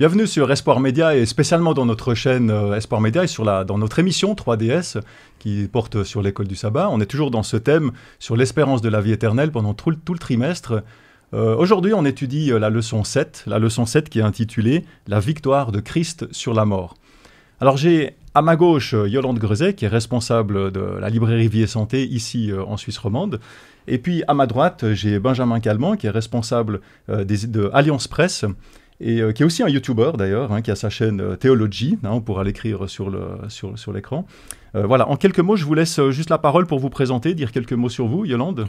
Bienvenue sur Espoir Média et spécialement dans notre chaîne Espoir Média et dans notre émission 3DS qui porte sur l'école du sabbat. On est toujours dans ce thème sur l'espérance de la vie éternelle pendant tout le trimestre. Aujourd'hui, on étudie la leçon 7 qui est intitulée « La victoire de Christ sur la mort ». Alors j'ai à ma gauche Yolande Grezet qui est responsable de la librairie Vie et Santé ici en Suisse romande. Et puis à ma droite, j'ai Benjamin Calment qui est responsable de Alliance Presse et qui est aussi un YouTuber d'ailleurs, qui a sa chaîne Théologie, on pourra l'écrire sur l'écran. Voilà, en quelques mots, je vous laisse juste la parole pour vous présenter, dire quelques mots sur vous, Yolande.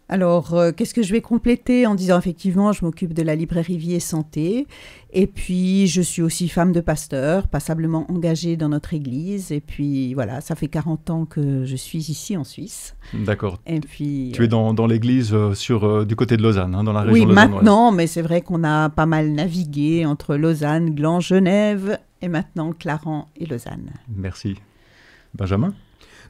Alors, qu'est-ce que je vais compléter en disant effectivement, je m'occupe de la librairie Vie et Santé, et puis je suis aussi femme de pasteur, passablement engagée dans notre église, et puis voilà, ça fait 40 ans que je suis ici en Suisse. D'accord. Et puis, tu es dans l'église du côté de Lausanne, dans la région oui, lausannoise. Oui, maintenant, mais c'est vrai qu'on a pas mal navigué entre Lausanne, Gland, Genève, et maintenant Clarens et Lausanne. Merci. Benjamin ?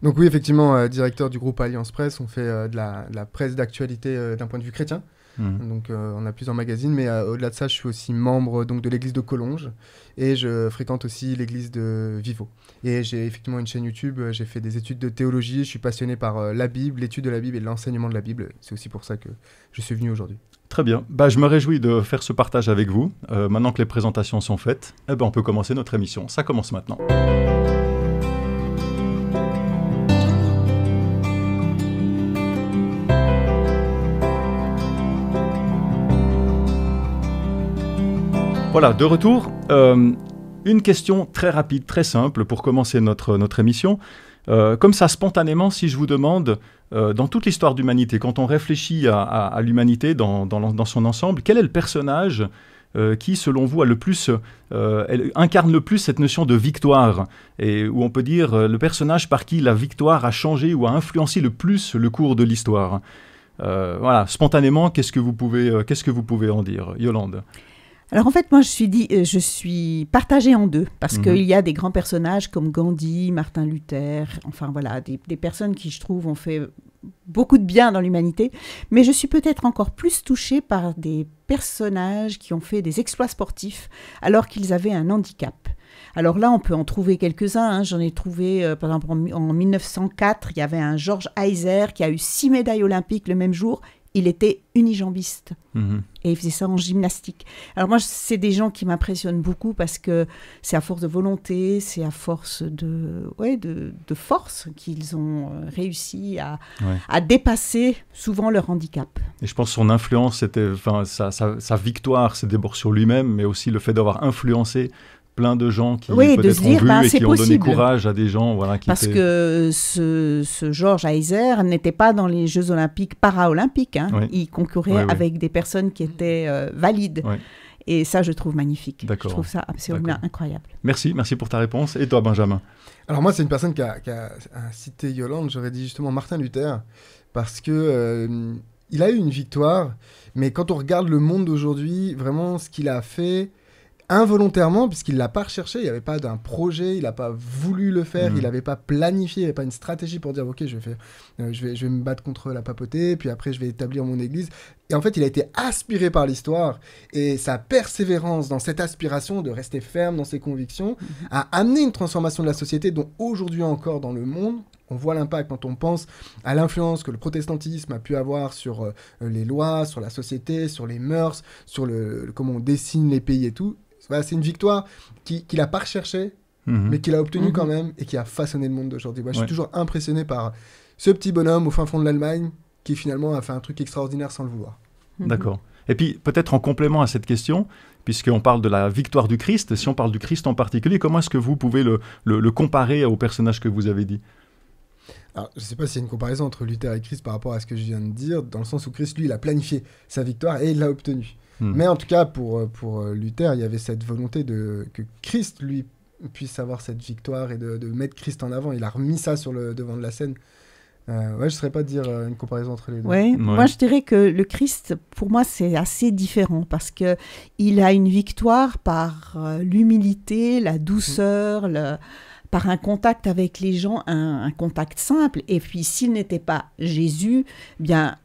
Donc oui, effectivement, directeur du groupe Alliance Presse, on fait de la presse d'actualité d'un point de vue chrétien. Donc on a plusieurs magazines, mais au-delà de ça, je suis aussi membre de l'église de Collonges et je fréquente aussi l'église de Vivo. Et j'ai effectivement une chaîne YouTube, j'ai fait des études de théologie, je suis passionné par la Bible, l'étude de la Bible et l'enseignement de la Bible. C'est aussi pour ça que je suis venu aujourd'hui. Très bien. Je me réjouis de faire ce partage avec vous. Maintenant que les présentations sont faites, on peut commencer notre émission. Ça commence maintenant. Voilà, de retour. Une question très rapide, très simple pour commencer notre émission. Comme ça, spontanément, si je vous demande, dans toute l'histoire d'humanité, quand on réfléchit à l'humanité dans son ensemble, quel est le personnage qui, selon vous, incarne le plus cette notion de victoire, et où on peut dire le personnage par qui la victoire a changé ou a influencé le plus le cours de l'histoire. Voilà, spontanément, qu'est-ce que vous pouvez en dire, Yolande ? Alors en fait, moi je suis partagée en deux, parce qu'il y a des grands personnages comme Gandhi, Martin Luther, enfin voilà, des personnes qui je trouve ont fait beaucoup de bien dans l'humanité, mais je suis peut-être encore plus touchée par des personnages qui ont fait des exploits sportifs alors qu'ils avaient un handicap. Alors là, on peut en trouver quelques-uns. J'en ai trouvé, par exemple, en 1904, il y avait un Georges Heiser qui a eu 6 médailles olympiques le même jour. Il était unijambiste et il faisait ça en gymnastique. Alors moi, c'est des gens qui m'impressionnent beaucoup parce que c'est à force de volonté, c'est à force de force qu'ils ont réussi à dépasser souvent leur handicap. Et je pense que son influence, sa victoire, c'est d'abord sur lui-même, mais aussi le fait d'avoir influencé plein de gens qui peut-être ont vu et qui ont donné courage à des gens. Voilà, parce que ce Georges Heiser n'était pas dans les Jeux olympiques paralympiques. Il concourait avec des personnes qui étaient valides. Oui. Et ça, je trouve magnifique. D'accord. Je trouve ça absolument incroyable. Merci pour ta réponse. Et toi, Benjamin ? Alors moi, c'est une personne qui a cité Yolande, j'aurais dit justement Martin Luther, parce que il a eu une victoire, mais quand on regarde le monde d'aujourd'hui, vraiment ce qu'il a fait involontairement, puisqu'il ne l'a pas recherché, il n'y avait pas d'un projet, il n'a pas voulu le faire, il n'avait pas planifié, il n'y avait pas une stratégie pour dire « Ok, je vais me battre contre la papauté, puis après je vais établir mon église ». Et en fait, il a été aspiré par l'histoire, et sa persévérance dans cette aspiration de rester ferme dans ses convictions a amené une transformation de la société dont aujourd'hui encore dans le monde, on voit l'impact quand on pense à l'influence que le protestantisme a pu avoir sur les lois, sur la société, sur les mœurs, sur comment on dessine les pays et tout. Voilà, c'est une victoire qu'il n'a pas recherchée, mais qu'il a obtenue quand même et qui a façonné le monde d'aujourd'hui. Moi, je suis toujours impressionné par ce petit bonhomme au fin fond de l'Allemagne qui finalement a fait un truc extraordinaire sans le vouloir. D'accord. Et puis, peut-être en complément à cette question, puisqu'on parle de la victoire du Christ, si on parle du Christ en particulier, comment est-ce que vous pouvez le comparer au personnage que vous avez dit ? Alors, je ne sais pas s'il y a une comparaison entre Luther et Christ par rapport à ce que je viens de dire, dans le sens où Christ, lui, il a planifié sa victoire et il l'a obtenue. Mais en tout cas, pour Luther, il y avait cette volonté que Christ, lui, puisse avoir cette victoire et de mettre Christ en avant. Il a remis ça sur le devant de la scène. Je ne saurais pas dire une comparaison entre les deux. Ouais. Moi, je dirais que le Christ, pour moi, c'est assez différent parce qu'il a une victoire par l'humilité, la douceur, par un contact avec les gens, un contact simple. Et puis, s'il n'était pas Jésus, bien...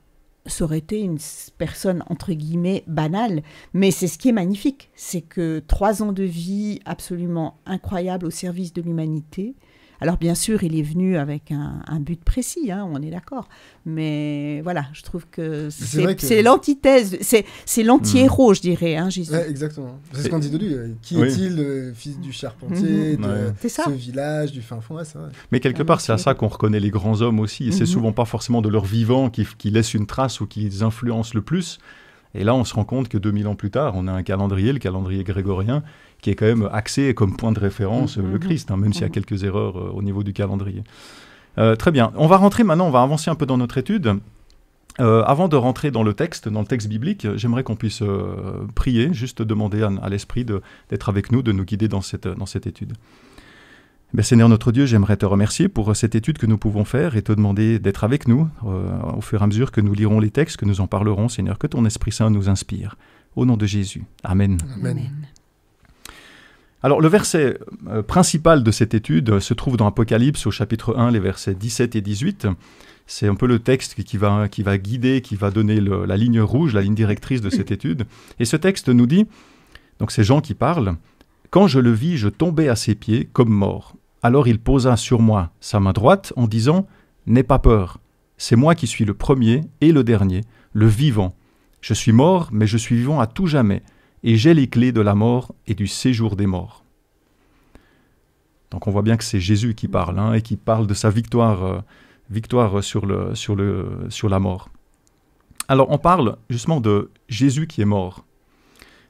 ça aurait été une personne, entre guillemets, banale. Mais c'est ce qui est magnifique, c'est que 3 ans de vie absolument incroyable au service de l'humanité. Alors bien sûr, il est venu avec un but précis, hein, on est d'accord. Mais voilà, je trouve que c'est l'antithèse, c'est l'anti-héros, je dirais, hein, Jésus. Ouais, exactement. C'est ce qu'on dit de lui. Qui est-il, le fils du charpentier, de ce village, du fin fond, c'est vrai. Mais quelque part, c'est à ça qu'on reconnaît les grands hommes aussi. Et c'est souvent pas forcément de leur vivant qui laisse une trace ou qui les influence le plus. Et là, on se rend compte que 2000 ans plus tard, on a un calendrier, le calendrier grégorien, qui est quand même axé comme point de référence le Christ, hein, même s'il y a quelques erreurs au niveau du calendrier. Très bien. On va rentrer maintenant, on va avancer un peu dans notre étude. Avant de rentrer dans le texte biblique, j'aimerais qu'on puisse prier, juste demander à l'Esprit d'être avec nous, de nous guider dans cette étude. Ben, Seigneur notre Dieu, j'aimerais te remercier pour cette étude que nous pouvons faire et te demander d'être avec nous au fur et à mesure que nous lirons les textes, que nous en parlerons, Seigneur, que ton Esprit Saint nous inspire. Au nom de Jésus. Amen. Amen. Alors, le verset principal de cette étude se trouve dans Apocalypse au chapitre 1, les versets 17 et 18. C'est un peu le texte qui va guider, qui va donner la ligne rouge, la ligne directrice de cette étude. Et ce texte nous dit, donc c'est Jean qui parle, « Quand je le vis, je tombai à ses pieds comme mort. Alors il posa sur moi sa main droite en disant « N'aie pas peur, c'est moi qui suis le premier et le dernier, le vivant. Je suis mort, mais je suis vivant à tout jamais, et j'ai les clés de la mort et du séjour des morts. » Donc on voit bien que c'est Jésus qui parle, hein, et qui parle de sa victoire sur la mort. Alors on parle justement de Jésus qui est mort.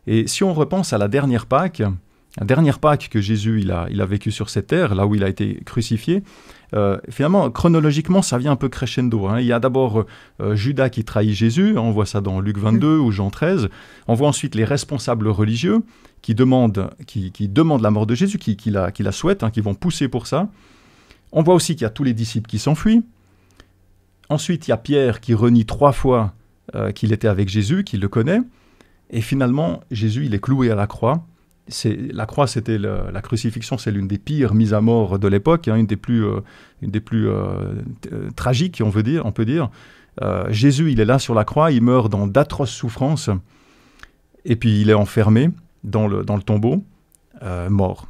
Et si on repense à la dernière Pâque que Jésus il a vécu sur cette terre, là où il a été crucifié, finalement, chronologiquement, ça vient un peu crescendo. Hein. Il y a d'abord Judas qui trahit Jésus, on voit ça dans Luc 22 ou Jean 13. On voit ensuite les responsables religieux qui demandent la mort de Jésus, qui la souhaitent, hein, qui vont pousser pour ça. On voit aussi qu'il y a tous les disciples qui s'enfuient. Ensuite, il y a Pierre qui renie 3 fois qu'il était avec Jésus, qu'il le connaît. Et finalement, Jésus, il est cloué à la croix. La croix, c'était la crucifixion, c'est l'une des pires mises à mort de l'époque, hein, une des plus tragiques, on peut dire. Jésus, il est là sur la croix, il meurt dans d'atroces souffrances, et puis il est enfermé dans le tombeau, mort.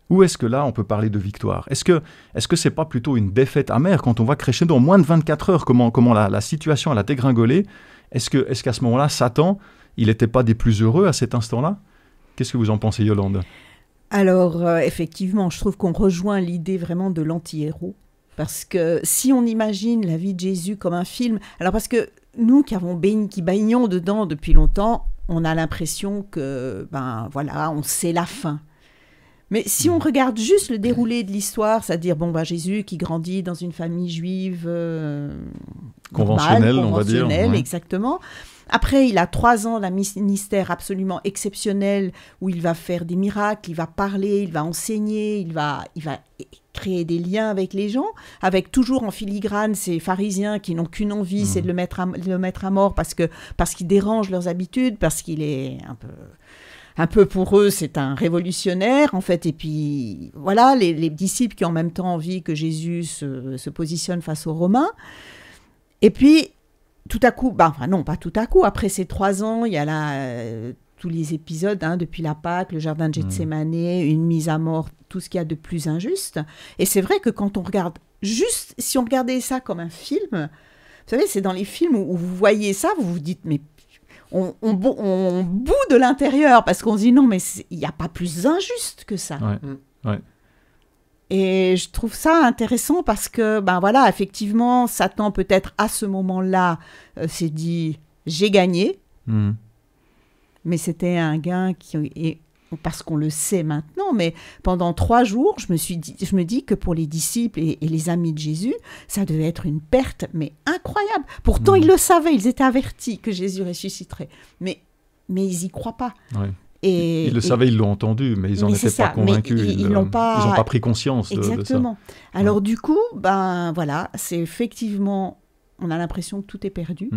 Où est-ce que là, on peut parler de victoire ? Est-ce que c'est pas plutôt une défaite amère quand on voit crescendo en moins de 24 heures comment la situation elle a dégringolé ? Est-ce qu'à ce moment-là, Satan, il n'était pas des plus heureux à cet instant-là ? Qu'est-ce que vous en pensez, Yolande ? Alors, effectivement, je trouve qu'on rejoint l'idée vraiment de l'anti-héros. Parce que si on imagine la vie de Jésus comme un film... Alors, parce que nous qui baignons dedans depuis longtemps, on a l'impression que, on sait la fin. Mais si on regarde juste le déroulé de l'histoire, c'est-à-dire, Jésus qui grandit dans une famille juive... conventionnelle, on va dire. Ouais. Exactement. Après, il a 3 ans d'un ministère absolument exceptionnel où il va faire des miracles, il va parler, il va enseigner, il va créer des liens avec les gens, avec toujours en filigrane ces pharisiens qui n'ont qu'une envie, c'est de le mettre à mort parce qu'il dérange leurs habitudes, parce qu'il est un peu pour eux, c'est un révolutionnaire, en fait. Et puis, voilà, les disciples qui ont en même temps envie que Jésus se positionne face aux Romains. Et puis, tout à coup, non, pas tout à coup, après ces 3 ans, il y a tous les épisodes, depuis la Pâque, le jardin de Gethsémane, une mise à mort, tout ce qu'il y a de plus injuste. Et c'est vrai que quand on regarde, juste si on regardait ça comme un film, vous savez, c'est dans les films où vous voyez ça, vous vous dites, mais on bout de l'intérieur, parce qu'on se dit, non, mais il n'y a pas plus injuste que ça. Ouais. Et je trouve ça intéressant parce que, effectivement, Satan peut-être à ce moment-là s'est dit « j'ai gagné », mais c'était un gain parce qu'on le sait maintenant, mais pendant 3 jours, je me dis que pour les disciples et les amis de Jésus, ça devait être une perte, mais incroyable. Pourtant, ils le savaient, ils étaient avertis que Jésus ressusciterait, mais ils n'y croient pas. Ouais. Ils le savaient, ils l'ont entendu, mais ils n'en étaient pas convaincus. Ils n'ont pas pris conscience de ça. Exactement. Alors du coup, c'est effectivement, on a l'impression que tout est perdu.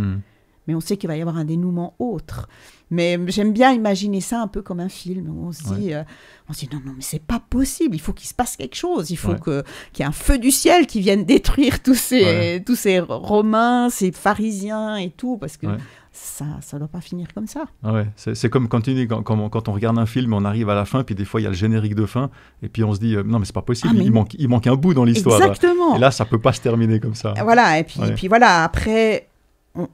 mais on sait qu'il va y avoir un dénouement autre. Mais j'aime bien imaginer ça un peu comme un film, où on se dit, non, mais c'est pas possible, il faut qu'il se passe quelque chose, il faut qu'il y ait un feu du ciel qui vienne détruire tous ces Romains, ces pharisiens et tout, parce que ça doit pas finir comme ça. C'est comme quand on regarde un film, on arrive à la fin, puis des fois il y a le générique de fin, et puis on se dit, non mais c'est pas possible, il manque un bout dans l'histoire. Exactement. Là. Et là, ça peut pas se terminer comme ça. Voilà, et puis voilà, après...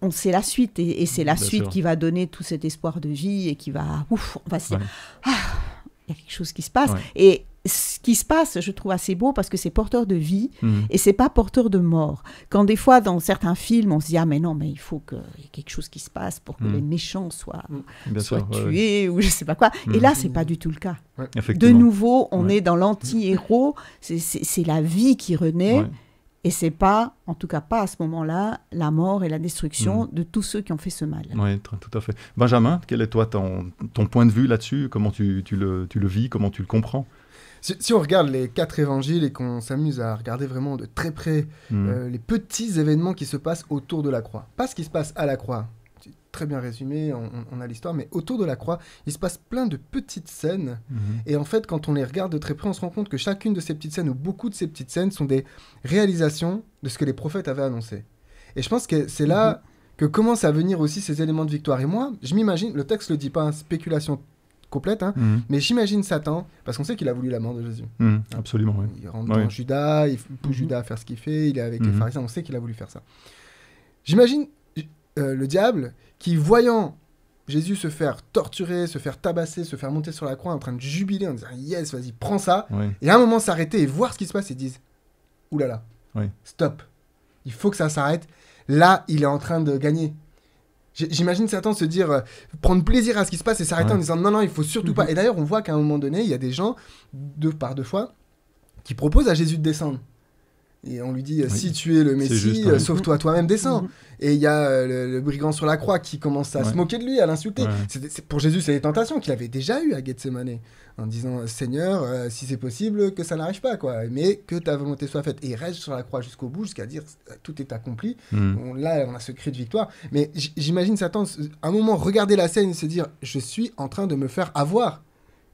On sait la suite, et c'est la suite qui va donner tout cet espoir de vie et qui va... on va se dire, il y a quelque chose qui se passe. Et ce qui se passe, je trouve assez beau, parce que c'est porteur de vie, et c'est pas porteur de mort. Quand des fois, dans certains films, on se dit, mais non, mais il faut qu'il y ait quelque chose qui se passe pour que les méchants soient tués, ou je sais pas quoi. Et là, c'est pas du tout le cas. De nouveau, on est dans l'anti-héros, c'est la vie qui renaît. Et c'est pas, en tout cas pas à ce moment-là, la mort et la destruction de tous ceux qui ont fait ce mal. Oui, tout à fait. Benjamin, quel est toi ton point de vue là-dessus? Comment tu le vis? Comment tu le comprends? Si on regarde les 4 évangiles et qu'on s'amuse à regarder vraiment de très près les petits événements qui se passent autour de la croix, pas ce qui se passe à la croix, très bien résumé, on a l'histoire, mais autour de la croix, il se passe plein de petites scènes. Et en fait, quand on les regarde de très près, on se rend compte que chacune de ces petites scènes, ou beaucoup de ces petites scènes, sont des réalisations de ce que les prophètes avaient annoncé. Et je pense que c'est là que commencent à venir aussi ces éléments de victoire. Et moi, je m'imagine, le texte ne le dit pas, spéculation complète, mais j'imagine Satan, parce qu'on sait qu'il a voulu la mort de Jésus. Absolument, oui. Il rentre dans Judas, il pousse Judas à faire ce qu'il fait, il est avec les pharisiens, on sait qu'il a voulu faire ça. J'imagine le diable qui, voyant Jésus se faire torturer, se faire tabasser, se faire monter sur la croix, en train de jubiler, en disant « Yes, vas-y, prends ça !» Et à un moment s'arrêter et voir ce qui se passe et disent « Ouh là là, stop, il faut que ça s'arrête. Là, il est en train de gagner. » J'imagine Satan se dire, prendre plaisir à ce qui se passe et s'arrêter en disant « Non, il faut surtout pas. » Et d'ailleurs, on voit qu'à un moment donné, il y a des gens, deux fois, qui proposent à Jésus de descendre. Et on lui dit, si tu es le Messie, sauve-toi toi-même, descends. Et il y a le brigand sur la croix qui commence à se moquer de lui, à l'insulter. Pour Jésus, c'est les tentations qu'il avait déjà eues à Gethsémane, en disant, Seigneur, si c'est possible, que ça n'arrive pas, quoi. Mais que ta volonté soit faite. Et il reste sur la croix jusqu'au bout, jusqu'à dire, tout est accompli. Là, on a ce cri de victoire. Mais j'imagine Satan, à un moment, regarder la scène et se dire, je suis en train de me faire avoir.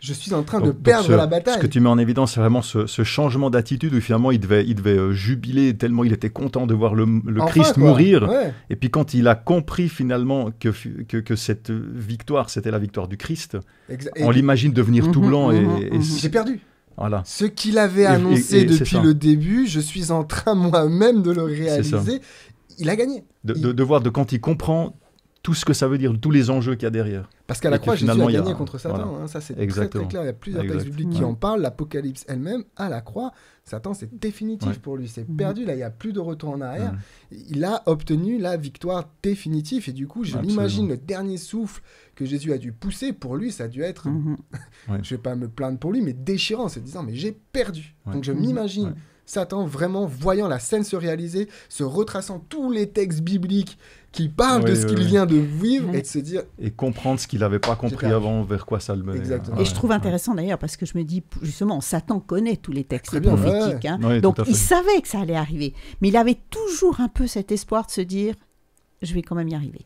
Je suis en train de perdre la bataille. Ce que tu mets en évidence, c'est vraiment ce changement d'attitude où finalement il devait jubiler tellement il était content de voir le Christ mourir. Et puis quand il a compris finalement que cette victoire, c'était la victoire du Christ, on l'imagine devenir tout blanc. J'ai perdu. Voilà. Ce qu'il avait annoncé depuis le début, je suis en train moi-même de le réaliser. Il a gagné. De voir quand il comprend tout ce que ça veut dire, tous les enjeux qu'il y a derrière. Parce qu'à la croix, Jésus a gagné contre Satan. Ça, c'est très, très clair. Il y a plusieurs textes bibliques qui en parlent. L'Apocalypse elle-même, à la croix, Satan, c'est définitif pour lui. C'est perdu. Là, il n'y a plus de retour en arrière. Il a obtenu la victoire définitive. Et du coup, je m'imagine le dernier souffle que Jésus a dû pousser. Pour lui, ça a dû être, je ne vais pas me plaindre pour lui, mais déchirant. C'est disant, mais j'ai perdu. Donc, je m'imagine Satan vraiment voyant la scène se réaliser, se retraçant tous les textes bibliques qui parle de ce qu'il vient de vivre et de se dire... Et comprendre ce qu'il n'avait pas compris avant, vers quoi ça le menait. Exactement. Et je trouve intéressant d'ailleurs, parce que je me dis, justement, Satan connaît tous les textes prophétiques. Donc il savait que ça allait arriver. Mais il avait toujours un peu cet espoir de se dire, je vais quand même y arriver.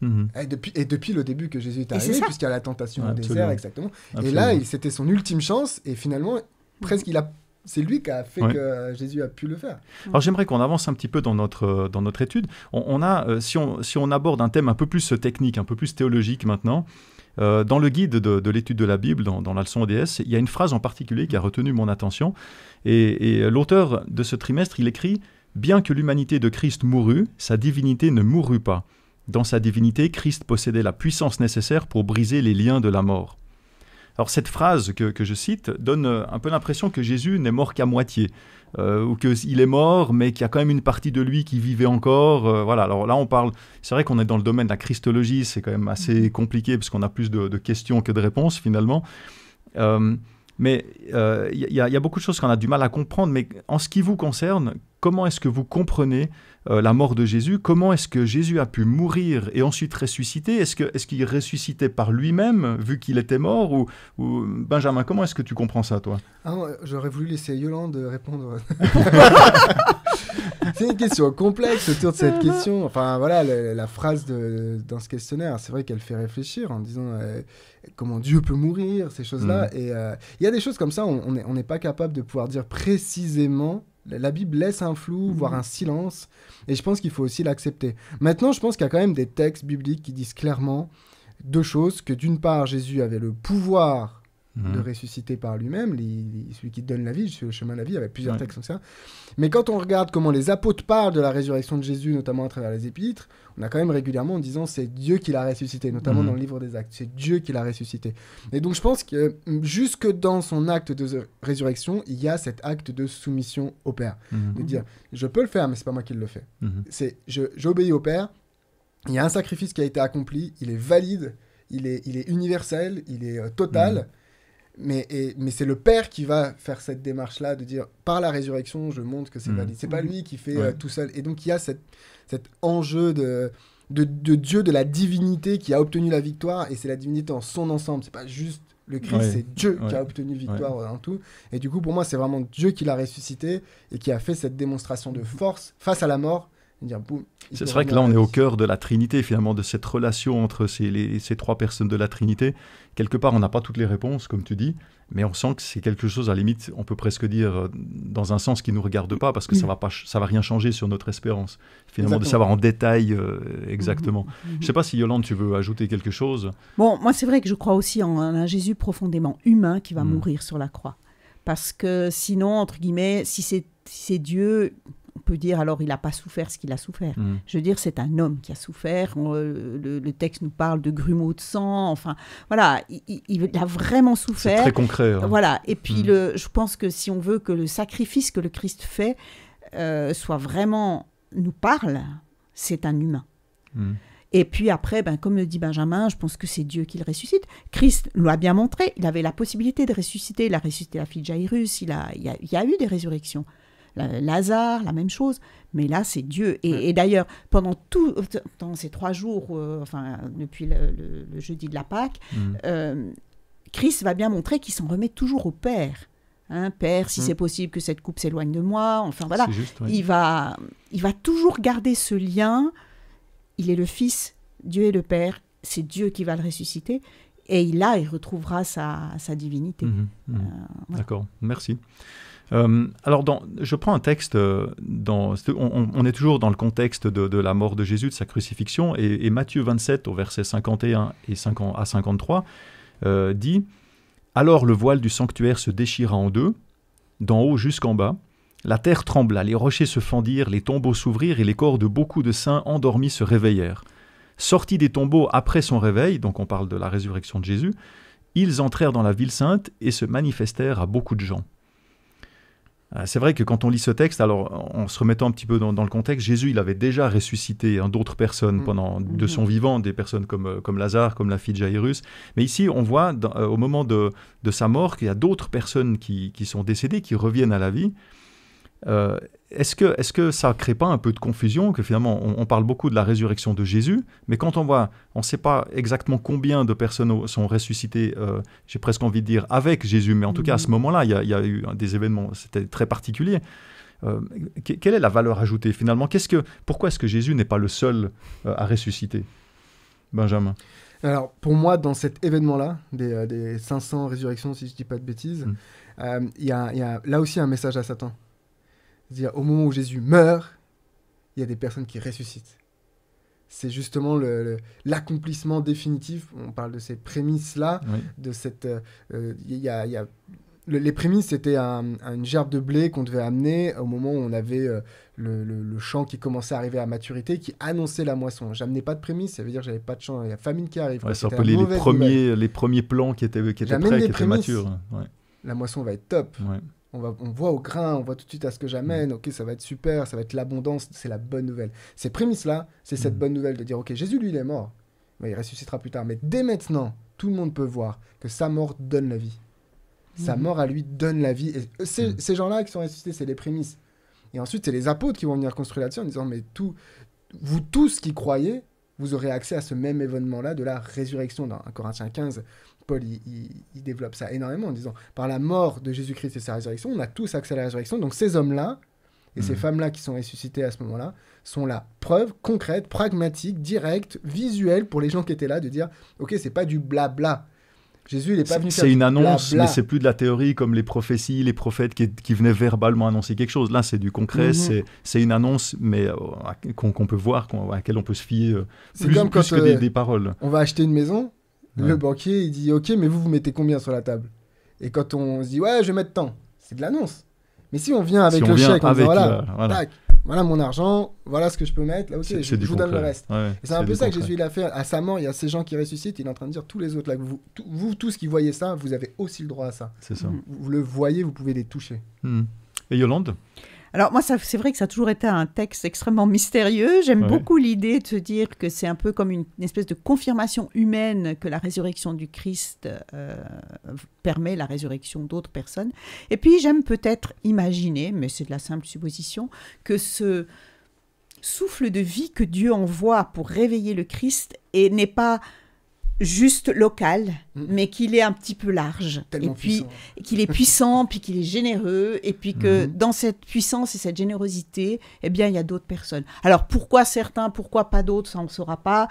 Et depuis le début que Jésus est arrivé, puisqu'il y a la tentation au désert, exactement. Et là, c'était son ultime chance. Et finalement, presque, c'est lui qui a fait que Jésus a pu le faire. Alors j'aimerais qu'on avance un petit peu dans notre étude. Si on aborde un thème un peu plus technique, un peu plus théologique maintenant, dans le guide de l'étude de la Bible, dans la leçon ODS, il y a une phrase en particulier qui a retenu mon attention. Et l'auteur de ce trimestre, il écrit « Bien que l'humanité de Christ mourut, sa divinité ne mourut pas. Dans sa divinité, Christ possédait la puissance nécessaire pour briser les liens de la mort. » Alors cette phrase que je cite donne un peu l'impression que Jésus n'est mort qu'à moitié, ou qu'il est mort, mais qu'il y a quand même une partie de lui qui vivait encore. Voilà. Alors là, c'est vrai qu'on est dans le domaine de la christologie, c'est quand même assez compliqué, parce qu'on a plus de questions que de réponses, finalement. Mais il y a beaucoup de choses qu'on a du mal à comprendre, mais en ce qui vous concerne, comment est-ce que vous comprenez la mort de Jésus? Comment est-ce que Jésus a pu mourir et ensuite ressusciter? Est-ce qu'il ressuscitait par lui-même, vu qu'il était mort? Ou Benjamin, comment est-ce que tu comprends ça, toi? J'aurais voulu laisser Yolande répondre. C'est une question complexe autour de cette question. Enfin, voilà, la phrase dans ce questionnaire, c'est vrai qu'elle fait réfléchir en disant comment Dieu peut mourir, ces choses-là. Et il y a des choses comme ça, on n'est pas capable de pouvoir dire précisément. La Bible laisse un flou, voire un silence. Et je pense qu'il faut aussi l'accepter. Maintenant, je pense qu'il y a quand même des textes bibliques qui disent clairement deux choses. Que d'une part, Jésus avait le pouvoir de ressusciter par lui-même, celui qui donne la vie, je suis le chemin de la vie, il y avait plusieurs textes comme ça. Mais quand on regarde comment les apôtres parlent de la résurrection de Jésus, notamment à travers les épîtres, on a quand même régulièrement en disant c'est Dieu qui l'a ressuscité, notamment dans le livre des Actes, c'est Dieu qui l'a ressuscité. Et donc je pense que jusque dans son acte de résurrection, il y a cet acte de soumission au Père. De dire, je peux le faire, mais c'est pas moi qui le fais. C'est, j'obéis au Père, il y a un sacrifice qui a été accompli, il est valide, il est universel, il est total. Mais c'est le Père qui va faire cette démarche-là de dire, par la résurrection, je montre que c'est valide. C'est pas lui qui fait tout seul. Et donc, il y a cet enjeu de Dieu, de la divinité qui a obtenu la victoire, et c'est la divinité en son ensemble. C'est pas juste le Christ, c'est Dieu qui a obtenu victoire en tout. Et du coup, pour moi, c'est vraiment Dieu qui l'a ressuscité et qui a fait cette démonstration de force face à la mort. Dire, boum, c'est vrai que là, on est au cœur de la Trinité, finalement, de cette relation entre ces trois personnes de la Trinité. Quelque part, on n'a pas toutes les réponses, comme tu dis, mais on sent que c'est quelque chose, à la limite, on peut presque dire, dans un sens qui ne nous regarde pas, parce que ça va rien changer sur notre espérance, finalement, de savoir en détail exactement. Je ne sais pas si, Yolande, tu veux ajouter quelque chose. Bon, moi, c'est vrai que je crois aussi en un Jésus profondément humain qui va mourir sur la croix. Parce que sinon, entre guillemets, si c'est Dieu... On peut dire, alors, il n'a pas souffert ce qu'il a souffert. Je veux dire, c'est un homme qui a souffert. Le texte nous parle de grumeaux de sang. Enfin, voilà, il a vraiment souffert. C'est très concret. Voilà. Et puis, je pense que si on veut que le sacrifice que le Christ fait soit vraiment, nous parle, c'est un humain. Et puis après, comme le dit Benjamin, je pense que c'est Dieu qui le ressuscite. Christ nous l'a bien montré. Il avait la possibilité de ressusciter. Il a ressuscité la fille de Jairus. Il y a eu des résurrections. Lazare, la même chose, mais là c'est Dieu. Et d'ailleurs, pendant ces 3 jours, depuis le jeudi de la Pâque, Christ va bien montrer qu'il s'en remet toujours au Père. Père, si c'est possible que cette coupe s'éloigne de moi. Enfin voilà, juste, il va toujours garder ce lien. Il est le Fils, Dieu est le Père, c'est Dieu qui va le ressusciter. Et là, il retrouvera sa divinité. Voilà. D'accord, merci. Alors, je prends un texte, on est toujours dans le contexte de la mort de Jésus, de sa crucifixion, et Matthieu 27, au verset 51 à 53, dit « Alors le voile du sanctuaire se déchira en deux, d'en haut jusqu'en bas, la terre trembla, les rochers se fendirent, les tombeaux s'ouvrirent, et les corps de beaucoup de saints endormis se réveillèrent. Sortis des tombeaux après son réveil, donc on parle de la résurrection de Jésus, ils entrèrent dans la ville sainte et se manifestèrent à beaucoup de gens. » C'est vrai que quand on lit ce texte, alors en se remettant un petit peu dans le contexte, Jésus, il avait déjà ressuscité d'autres personnes de son vivant, des personnes comme Lazare, comme la fille de Jairus. Mais ici, on voit au moment de sa mort qu'il y a d'autres personnes qui sont décédées, qui reviennent à la vie. Est-ce que ça ne crée pas un peu de confusion, que finalement on parle beaucoup de la résurrection de Jésus, mais quand on ne sait pas exactement combien de personnes sont ressuscitées, j'ai presque envie de dire avec Jésus, mais en tout cas à ce moment-là, il y a eu des événements, c'était très particulier. Quelle est la valeur ajoutée finalement? Pourquoi est-ce que Jésus n'est pas le seul à ressusciter? Benjamin. Alors pour moi, dans cet événement-là, des 500 résurrections, si je ne dis pas de bêtises, il y a là aussi un message à Satan. C'est-à-dire, au moment où Jésus meurt, il y a des personnes qui ressuscitent. C'est justement l'accomplissement définitif. On parle de ces prémices-là, de cette... les prémices, c'était une gerbe de blé qu'on devait amener au moment où on avait le champ qui commençait à arriver à maturité, qui annonçait la moisson. J'amenais pas de prémices, ça veut dire que j'avais pas de champ. Il y a famine qui arrive. C'est un peu les premiers plants qui étaient prêts, qui étaient matures. La moisson va être top. On voit au grain, on voit tout de suite à ce que j'amène. Ok, ça va être super, ça va être l'abondance, c'est la bonne nouvelle. Ces prémices-là, c'est cette bonne nouvelle de dire, ok, Jésus, lui, il est mort. Mais il ressuscitera plus tard. Mais dès maintenant, tout le monde peut voir que sa mort donne la vie. Sa mort à lui donne la vie. Et ces gens-là qui sont ressuscités, c'est les prémices. Et ensuite, c'est les apôtres qui vont venir construire là-dessus en disant, mais vous tous qui croyez, vous aurez accès à ce même événement-là de la résurrection. Dans 1 Corinthiens 15, Paul, il développe ça énormément en disant, par la mort de Jésus-Christ et sa résurrection, on a tous accès à la résurrection. Donc ces hommes-là Et ces femmes-là qui sont ressuscitées à ce moment-là sont la preuve concrète, pragmatique, directe, visuelle pour les gens qui étaient là de dire « Ok, c'est pas du blabla. Jésus, il n'est pas venu faire C'est du une annonce, blabla. mais c'est plus de la théorie comme les prophéties, les prophètes qui venaient verbalement annoncer quelque chose. Là, c'est du concret, c'est une annonce, mais qu'on peut voir, à laquelle on peut se fier C'est plus, comme plus quand que des paroles. on va acheter une maison, Ouais. le banquier, il dit « Ok, mais vous mettez combien sur la table ?» Et quand on se dit « Ouais, je vais mettre tant », c'est de l'annonce. Mais si on vient avec Si on le vient chèque, on dit avec voilà, voilà. tac, voilà mon argent, voilà ce que je peux mettre, là, ok, C'est je du vous donne le concret. reste. Ouais, Et c'est un peu du ça que concret. Jésus il a fait. À sa mort, il y a ces gens qui ressuscitent, il est en train de dire tous les autres, là, que vous tous qui voyez ça, vous avez aussi le droit à ça. C'est ça. Vous le voyez, vous pouvez les toucher. Et Yolande? Alors moi, c'est vrai que ça a toujours été un texte extrêmement mystérieux. J'aime Ouais. beaucoup l'idée de se dire que c'est un peu comme une espèce de confirmation humaine que la résurrection du Christ permet la résurrection d'autres personnes. Et puis j'aime peut-être imaginer, mais c'est de la simple supposition, que ce souffle de vie que Dieu envoie pour réveiller le Christ n'est pas juste local, mais qu'il est un petit peu large. Tellement Et puis puissant. qu'il est puissant, puis qu'il est généreux, et puis que dans cette puissance et cette générosité, eh bien, il y a d'autres personnes. Alors, pourquoi certains, pourquoi pas d'autres, ça on ne saura pas.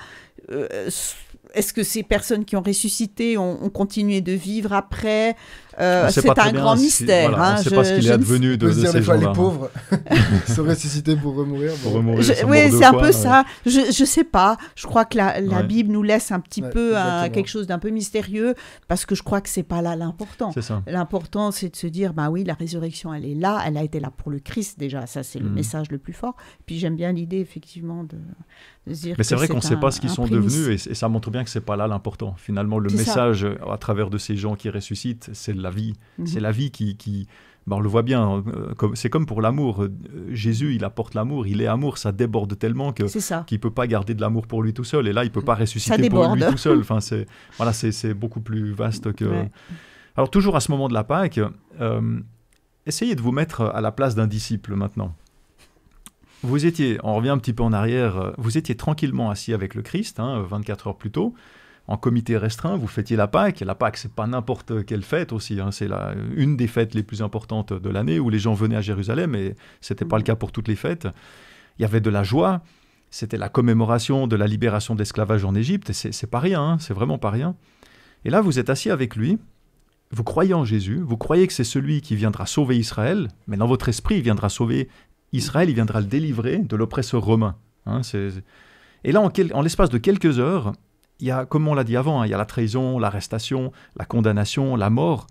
Est-ce que ces personnes qui ont ressuscité ont continué de vivre après sait C'est pas très un bien grand si- mystère. voilà, on ne sait pas ce qu'il est je ne advenu On de peut se dire ces des fois les gens-là. pauvres sont ressuscités pour remourir. Pour bon. remourir, ils sont Oui, morts deux c'est un fois, peu ça. Je sais pas. Je crois que la Ouais. Bible nous laisse un petit Ouais, peu exactement. quelque chose d'un peu mystérieux parce que je crois que c'est pas là l'important. C'est ça. L'important, c'est de se dire, bah oui, la résurrection, elle est là. Elle a été là pour le Christ déjà. Ça, c'est le message le plus fort. Puis j'aime bien l'idée, effectivement, de se dire Mais c'est que vrai qu'on ne sait pas ce qu'ils un sont prémisse. devenus et ça montre bien que c'est pas là l'important. Finalement, le C'est ça. message à travers de ces gens qui ressuscitent, c'est la vie. C'est la vie qui ben, on le voit bien, c'est comme pour l'amour. Jésus, il apporte l'amour, il est amour, ça déborde tellement que C'est ça. qu'il peut pas garder de l'amour pour lui tout seul. Et là, il peut pas ressusciter Ça pour lui déborde. tout seul. Enfin, c'est beaucoup plus vaste que. Ouais. Alors toujours à ce moment de la Pâque, essayez de vous mettre à la place d'un disciple maintenant. Vous étiez, on revient un petit peu en arrière, vous étiez tranquillement assis avec le Christ, 24 heures plus tôt, en comité restreint, vous fêtiez la Pâque. La Pâque, c'est pas n'importe quelle fête aussi, c'est une des fêtes les plus importantes de l'année où les gens venaient à Jérusalem et c'était pas le cas pour toutes les fêtes. Il y avait de la joie, c'était la commémoration de la libération de l'esclavage en Égypte, et c'est pas rien, c'est vraiment pas rien. Et là, vous êtes assis avec lui, vous croyez en Jésus, vous croyez que c'est celui qui viendra sauver Israël, mais dans votre esprit, il viendra sauver Israël, il viendra le délivrer de l'oppresseur romain. Et là, en l'espace de quelques heures, il y a, comme on l'a dit avant, il y a la trahison, l'arrestation, la condamnation, la mort.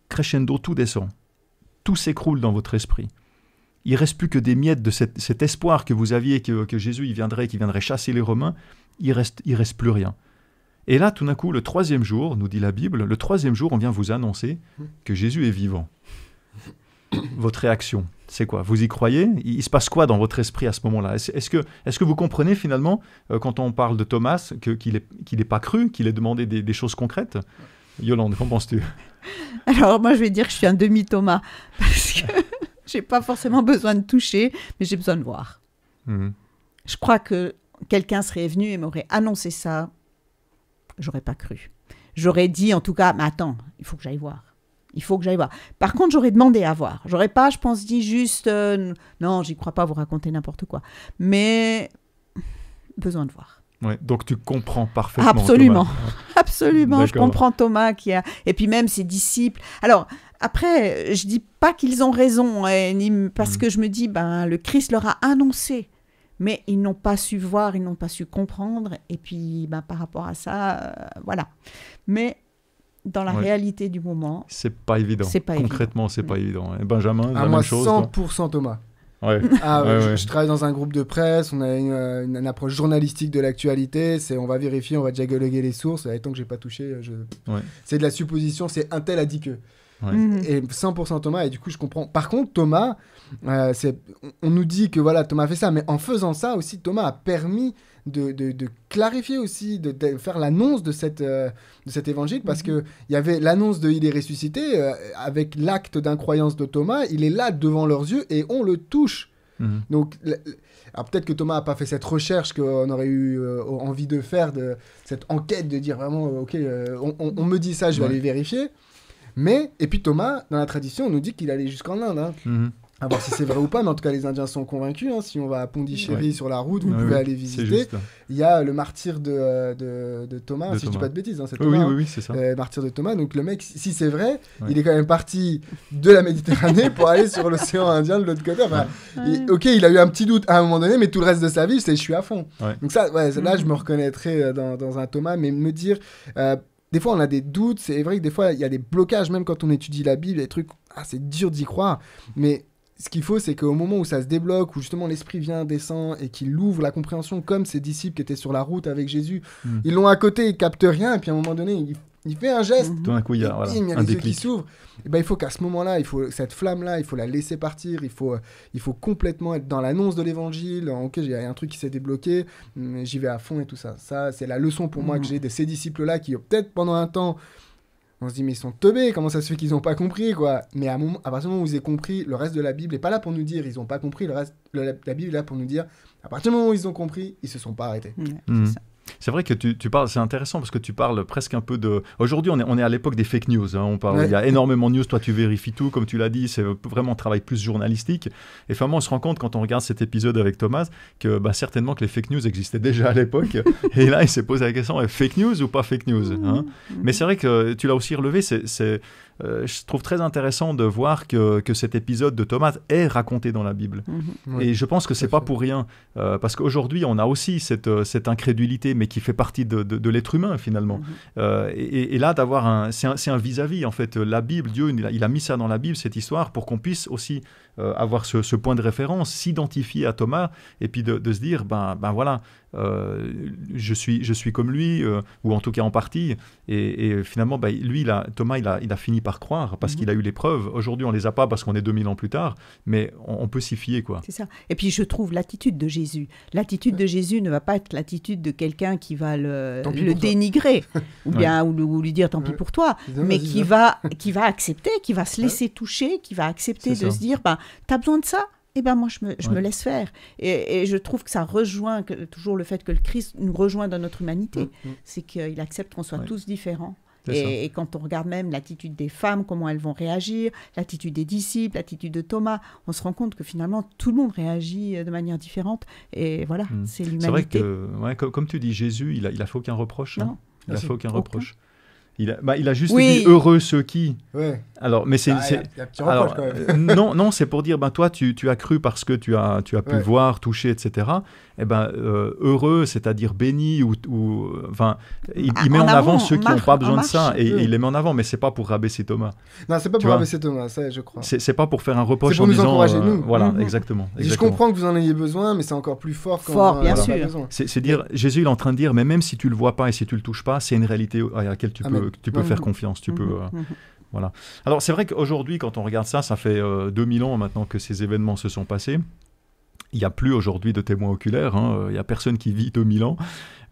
Crescendo, tout descend. Tout s'écroule dans votre esprit. Il ne reste plus que des miettes de cet espoir que vous aviez, que Jésus il viendrait chasser les Romains. Il reste plus rien. Et là, tout d'un coup, le 3e jour, nous dit la Bible, le 3e jour, on vient vous annoncer que Jésus est vivant. Votre réaction, c'est quoi? Vous y croyez? Il se passe quoi dans votre esprit à ce moment-là? Est-ce que vous comprenez finalement, quand on parle de Thomas, qu'il n'est pas cru, qu'il ait demandé des choses concrètes? Yolande, qu'en penses-tu? Alors moi, je vais dire que je suis un demi-Thomas parce que j'ai pas forcément besoin de toucher, mais j'ai besoin de voir. Je crois que quelqu'un serait venu et m'aurait annoncé ça, j'aurais pas cru. J'aurais dit en tout cas, mais attends, il faut que j'aille voir. Il faut que j'aille voir. Par contre, j'aurais demandé à voir. J'aurais pas, je pense, dit juste non, j'y crois pas, vous racontez n'importe quoi. Mais besoin de voir. Ouais, donc tu comprends parfaitement. Absolument, Thomas. absolument. Je D'accord. comprends Thomas qui a, et puis même ses disciples. Alors après, je dis pas qu'ils ont raison, parce que je me dis, ben le Christ leur a annoncé, mais ils n'ont pas su voir, ils n'ont pas su comprendre. Et puis, ben par rapport à ça, voilà. Mais dans la réalité du moment, c'est pas évident. C'est pas Concrètement, c'est pas évident. Et Benjamin, la moi, même chose. toi 100% Thomas. Ouais. Ah, Ouais. je travaille dans un groupe de presse, on a une approche journalistique de l'actualité, on va vérifier, on va dialoguer les sources, et tant que j'ai pas touché, Ouais. c'est de la supposition, c'est un tel a dit que. Ouais. Et 100% Thomas, et du coup je comprends. Par contre, Thomas, on nous dit que voilà, Thomas a fait ça, mais en faisant ça aussi, Thomas a permis de clarifier aussi, de faire l'annonce de cet évangile, parce qu'il y avait l'annonce de il est ressuscité, avec l'acte d'incroyance de Thomas, il est là devant leurs yeux et on le touche. Donc, alors peut-être que Thomas n'a pas fait cette recherche qu'on aurait eu envie de faire, cette enquête, de dire vraiment, ok, on me dit ça, je vais aller vérifier. Mais, et puis Thomas, dans la tradition, on nous dit qu'il allait jusqu'en Inde. À voir si c'est vrai ou pas, mais en tout cas, les Indiens sont convaincus. Hein. Si on va à Pondichéry sur la route, vous pouvez aller visiter. Il y a le martyr de Thomas, si je dis pas de bêtises, hein, c'est Thomas. Oui, c'est ça. Martyr de Thomas. Donc le mec, si c'est vrai, il est quand même parti de la Méditerranée pour aller sur l'océan Indien de l'autre côté. Enfin, ok, il a eu un petit doute à un moment donné, mais tout le reste de sa vie, c'est je suis à fond. Donc ça, là, je me reconnaîtrais dans un Thomas, mais me dire... des fois, on a des doutes. C'est vrai que des fois, il y a des blocages, même quand on étudie la Bible, des trucs, c'est dur d'y croire. Mais ce qu'il faut, c'est qu'au moment où ça se débloque, où justement l'Esprit vient, descend et qu'il ouvre la compréhension, comme ces disciples qui étaient sur la route avec Jésus, ils l'ont à côté, ils captent rien, et puis à un moment donné, il fait un geste, tout d'un coup, il y a les yeux qui s'ouvrent. Et ben, il faut qu'à ce moment-là, cette flamme-là, il faut la laisser partir, il faut complètement être dans l'annonce de l'évangile. Ok, il y a un truc qui s'est débloqué, mais j'y vais à fond et tout ça. Ça, c'est la leçon pour moi que j'ai de ces disciples-là qui, peut-être pendant un temps, on se dit, mais ils sont teubés, comment ça se fait qu'ils n'ont pas compris, quoi. Mais à partir du moment où ils ont compris, le reste de la Bible n'est pas là pour nous dire ils n'ont pas compris, la Bible est là pour nous dire, à partir du moment où ils ont compris, ils ne se sont pas arrêtés. C'est ça. C'est vrai que tu parles, c'est intéressant parce que tu parles presque un peu de... Aujourd'hui, on est à l'époque des fake news. Hein, il y a énormément de news, toi tu vérifies tout, comme tu l'as dit, c'est vraiment un travail plus journalistique. Et finalement, on se rend compte quand on regarde cet épisode avec Thomas que certainement que les fake news existaient déjà à l'époque. Et là, il s'est posé la question, fake news ou pas fake news hein. Mais c'est vrai que tu l'as aussi relevé, je trouve très intéressant de voir que cet épisode de Thomas est raconté dans la Bible. Et je pense que c'est pas pour rien. Parce qu'aujourd'hui, on a aussi cette incrédulité, mais qui fait partie de l'être humain, finalement. Et là, c'est un vis-à-vis, en fait. La Bible, Dieu, il a mis ça dans la Bible, cette histoire, pour qu'on puisse aussi avoir ce point de référence, s'identifier à Thomas, et puis de se dire, voilà, je suis comme lui, ou en tout cas en partie, et finalement lui Thomas il a fini par croire parce qu'il a eu les preuves. Aujourd'hui on les a pas parce qu'on est 2000 ans plus tard, mais on peut s'y fier, quoi. C'est ça. Et puis je trouve l'attitude de Jésus de Jésus ne va pas être l'attitude de quelqu'un qui va le dénigrer ou bien ou lui dire tant pis pour toi, mais qui va accepter, qui va se laisser toucher, qui va accepter de se dire t'as besoin de ça, et moi je me laisse faire. Et je trouve que ça rejoint toujours le fait que le Christ nous rejoint dans notre humanité. C'est qu'il accepte qu'on soit tous différents. Et quand on regarde même l'attitude des femmes, comment elles vont réagir, l'attitude des disciples, l'attitude de Thomas, on se rend compte que finalement tout le monde réagit de manière différente. Et voilà, c'est l'humanité. C'est vrai que, comme tu dis, Jésus, il a fait aucun reproche. Non. Il a fait aucun reproche. Il a juste dit heureux ceux qui. Ouais. Alors, mais il y a un petit reproche quand même. non, c'est pour dire toi tu as cru parce que tu as pu voir, toucher, etc. Heureux, c'est-à-dire béni il met en avant ceux qui n'ont pas besoin de ça et il les met en avant, mais c'est pas pour rabaisser Thomas. Non, c'est pas pour rabaisser Thomas, ça je crois. C'est pas pour faire un reproche en disant. C'est pour nous encourager nous. Voilà, exactement. Je comprends que vous en ayez besoin, mais c'est encore plus fort quand on bien sûr. Besoin. C'est dire Jésus il est en train de dire, mais même si tu le vois pas et si tu le touches pas, c'est une réalité à laquelle tu peux faire confiance, tu peux. Voilà. Alors c'est vrai qu'aujourd'hui, quand on regarde ça fait 2000 ans maintenant que ces événements se sont passés. Il n'y a plus aujourd'hui de témoins oculaires, il n'y a personne qui vit 2000 ans.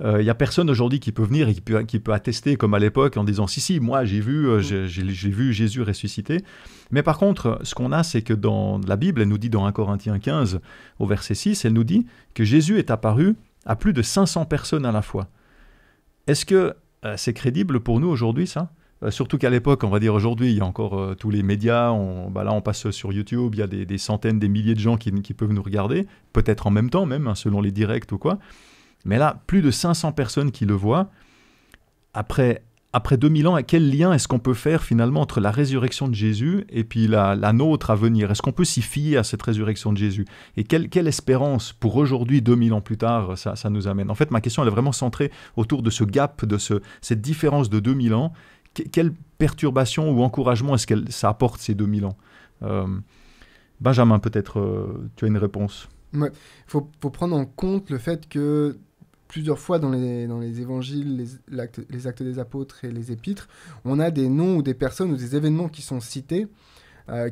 Il n'y a personne aujourd'hui qui peut venir et qui peut attester comme à l'époque en disant « Si, moi j'ai vu Jésus ressuscité ». Mais par contre, ce qu'on a, c'est que dans la Bible, elle nous dit dans 1 Corinthiens 15, au verset 6, elle nous dit que Jésus est apparu à plus de 500 personnes à la fois. Est-ce que c'est crédible pour nous aujourd'hui, ça ? Surtout qu'à l'époque, on va dire aujourd'hui, il y a encore tous les médias, là on passe sur YouTube, il y a des centaines, des milliers de gens qui peuvent nous regarder, peut-être en même temps même, selon les directs ou quoi. Mais là, plus de 500 personnes qui le voient. Après 2000 ans, quel lien est-ce qu'on peut faire finalement entre la résurrection de Jésus et puis la nôtre à venir ? Est-ce qu'on peut s'y fier à cette résurrection de Jésus ? Et quelle espérance pour aujourd'hui, 2000 ans plus tard, ça nous amène ? En fait, ma question elle est vraiment centrée autour de ce gap, de cette différence de 2000 ans. Quelle perturbation ou encouragement est-ce que ça apporte ces 2000 ans ? Benjamin, peut-être, tu as une réponse. Ouais. Faut prendre en compte le fait que plusieurs fois dans les évangiles, les actes des apôtres et les épîtres, on a des noms ou des personnes ou des événements qui sont cités,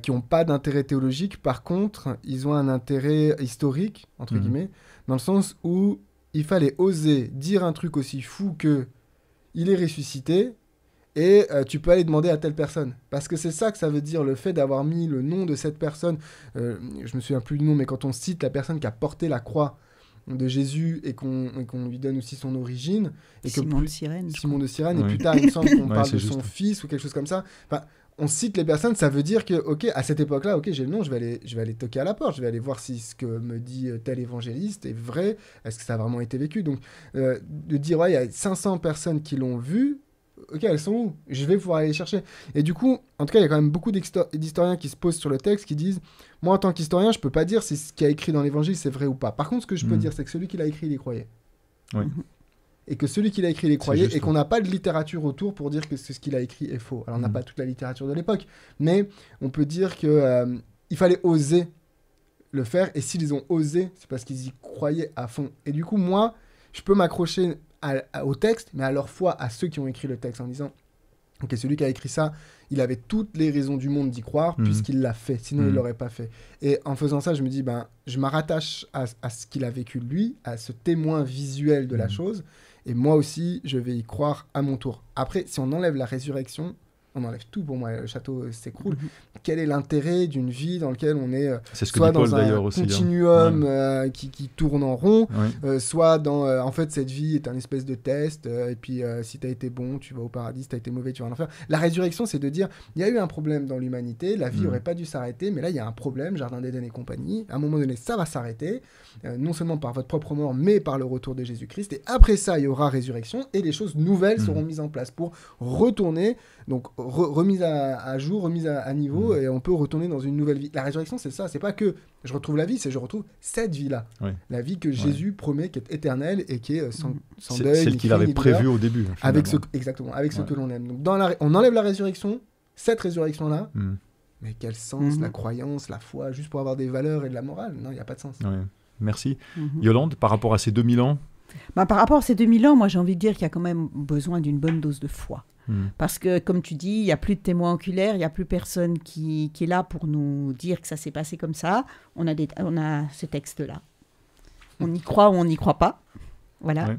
qui n'ont pas d'intérêt théologique. Par contre, ils ont un intérêt historique, entre guillemets, dans le sens où il fallait oser dire un truc aussi fou que il est ressuscité, et tu peux aller demander à telle personne. Parce que c'est ça que ça veut dire, le fait d'avoir mis le nom de cette personne. Je me souviens plus du nom, mais quand on cite la personne qui a porté la croix de Jésus et qu'on lui donne aussi son origine. Et Simon de Cyrène. Simon de Cyrène, et plus tard, il me semble qu'on parle de son fils ou quelque chose comme ça. Enfin, on cite les personnes, ça veut dire que, ok, à cette époque-là, ok, j'ai le nom, je vais aller toquer à la porte, je vais aller voir si ce que me dit tel évangéliste est vrai, est-ce que ça a vraiment été vécu. Donc, de dire, ouais, il y a 500 personnes qui l'ont vu, ok, elles sont où? Je vais pouvoir aller les chercher. Et du coup, en tout cas, il y a quand même beaucoup d'historiens qui se posent sur le texte, qui disent, moi, en tant qu'historien, je peux pas dire si ce qu'il y a écrit dans l'évangile, c'est vrai ou pas. Par contre, ce que je peux dire, c'est que celui qui l'a écrit, il y croyait. Oui. Et que celui qui l'a écrit les croyait, juste, et qu'on n'a pas de littérature autour pour dire que ce qu'il a écrit est faux. Alors on n'a pas toute la littérature de l'époque, mais on peut dire que il fallait oser le faire, et s'ils ont osé, c'est parce qu'ils y croyaient à fond. Et du coup, moi, je peux m'accrocher au texte, mais à leur foi, à ceux qui ont écrit le texte, en disant, ok, celui qui a écrit ça, il avait toutes les raisons du monde d'y croire, puisqu'il l'a fait, sinon il l'aurait pas fait. Et en faisant ça, je me dis, je me rattache à ce qu'il a vécu lui, à ce témoin visuel de la chose, et moi aussi, je vais y croire à mon tour. Après, si on enlève la résurrection, on enlève tout pour moi, le château s'écroule. Quel est l'intérêt d'une vie dans laquelle on est c'est ce que soit dit Paul, dans un aussi, continuum qui tourne en rond, soit dans en fait cette vie est un espèce de test, et puis si tu as été bon, tu vas au paradis, si tu as été mauvais, tu vas en enfer. La résurrection, c'est de dire il y a eu un problème dans l'humanité, la vie n'aurait pas dû s'arrêter, mais là il y a un problème, Jardin d'Éden et compagnie, à un moment donné ça va s'arrêter, non seulement par votre propre mort, mais par le retour de Jésus-Christ, et après ça il y aura résurrection, et les choses nouvelles seront mises en place pour retourner, donc remise à jour, remise à niveau, et on peut retourner dans une nouvelle vie. La résurrection, c'est ça, c'est pas que je retrouve la vie, c'est je retrouve cette vie-là. La vie que Jésus promet, qui est éternelle et qui est sans deuil. Celle qu'il avait prévue au début. Avec exactement, avec ce que l'on aime. Donc on enlève la résurrection, cette résurrection-là, mais quel sens, la croyance, la foi, juste pour avoir des valeurs et de la morale? Non, il n'y a pas de sens. Merci. Yolande, par rapport à ces 2000 ans par rapport à ces 2000 ans, moi j'ai envie de dire qu'il y a quand même besoin d'une bonne dose de foi. Parce que, comme tu dis, il n'y a plus de témoins oculaires, il n'y a plus personne qui est là pour nous dire que ça s'est passé comme ça. On a ces textes-là. On y croit ou on n'y croit pas. Voilà.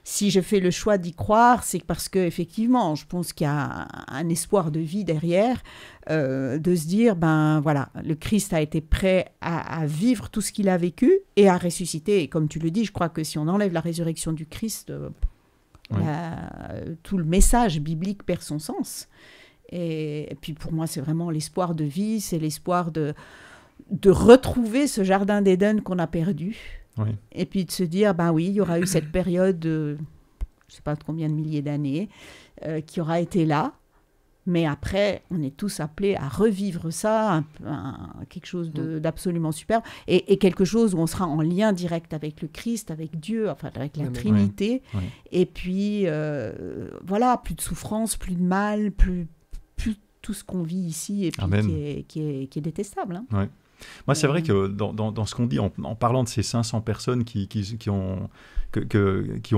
Si je fais le choix d'y croire, c'est parce qu'effectivement, je pense qu'il y a un espoir de vie derrière, de se dire, voilà, le Christ a été prêt à vivre tout ce qu'il a vécu et à ressusciter. Et comme tu le dis, je crois que si on enlève la résurrection du Christ... tout le message biblique perd son sens. Et puis pour moi, c'est vraiment l'espoir de vie, c'est l'espoir de retrouver ce jardin d'Éden qu'on a perdu. Et puis de se dire, oui, il y aura eu cette période, je ne sais pas de combien de milliers d'années, qui aura été là. Mais après, on est tous appelés à revivre ça, quelque chose d'absolument superbe, et quelque chose où on sera en lien direct avec le Christ, avec Dieu, enfin avec la Trinité. Et puis, voilà, plus de souffrance, plus de mal, plus tout ce qu'on vit ici, et puis qui est détestable. Moi, c'est vrai que dans ce qu'on dit, en parlant de ces 500 personnes qui ont